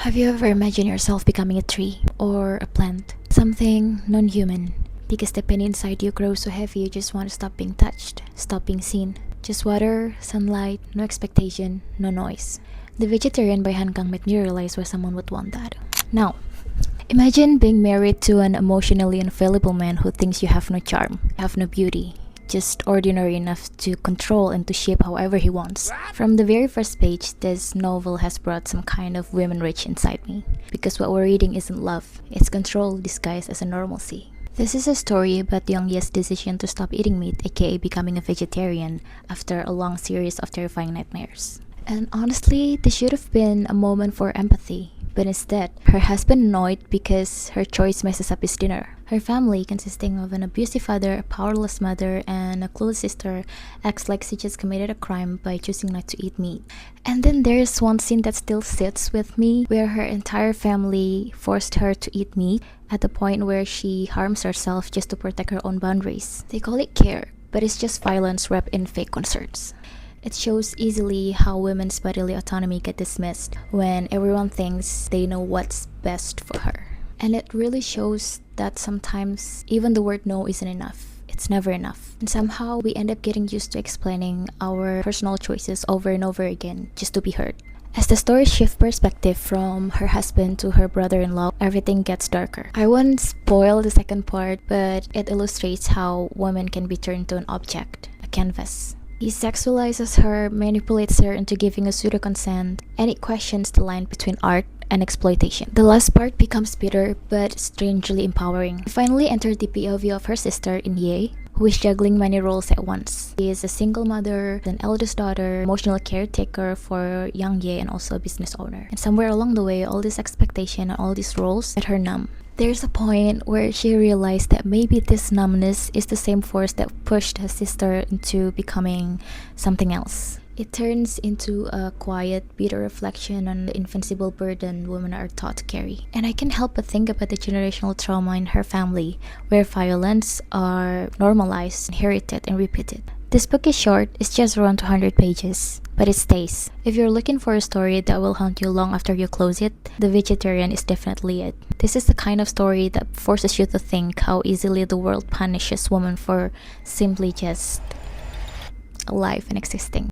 Have you ever imagined yourself becoming a tree or a plant? Something non-human. Because the pain inside you grows so heavy you just want to stop being touched, stop being seen. Just water, sunlight, no expectation, no noise. The Vegetarian by Han Kang made me realize why someone would want that. Now, imagine being married to an emotionally unavailable man who thinks you have no charm, have no beauty, just ordinary enough to control and to shape however he wants. From the very first page, this novel has brought some kind of women rage inside me. Because what we're reading isn't love, it's control disguised as a normalcy. This is a story about Young Ye's decision to stop eating meat, aka becoming a vegetarian, after a long series of terrifying nightmares. And honestly, this should have been a moment for empathy. But instead, her husband annoyed because her choice messes up his dinner. Her family, consisting of an abusive father, a powerless mother, and a clueless sister, acts like she just committed a crime by choosing not to eat meat. And then there's one scene that still sits with me, where her entire family forced her to eat meat at the point where she harms herself just to protect her own boundaries. They call it care, but it's just violence wrapped in fake concerns. It shows easily how women's bodily autonomy get dismissed when everyone thinks they know what's best for her. And it really shows that sometimes even the word no isn't enough. It's never enough. And somehow we end up getting used to explaining our personal choices over and over again just to be heard. As the story shifts perspective from her husband to her brother-in-law, everything gets darker. I won't spoil the second part, but it illustrates how women can be turned to an object, a canvas. He sexualizes her, manipulates her into giving a pseudo consent, and it questions the line between art and exploitation. The last part becomes bitter but strangely empowering. We finally enter the POV of her sister in Ye, who is juggling many roles at once. She is a single mother, an eldest daughter, emotional caretaker for young Ye, and also a business owner. And somewhere along the way, all this expectation and all these roles made her numb. There's a point where she realized that maybe this numbness is the same force that pushed her sister into becoming something else. It turns into a quiet, bitter reflection on the invincible burden women are taught to carry. And I can't help but think about the generational trauma in her family, where violence are normalized, inherited, and repeated. This book is short, it's just around 200 pages, but it stays. If you're looking for a story that will haunt you long after you close it, The Vegetarian is definitely it. This is the kind of story that forces you to think how easily the world punishes women for simply just alive and existing.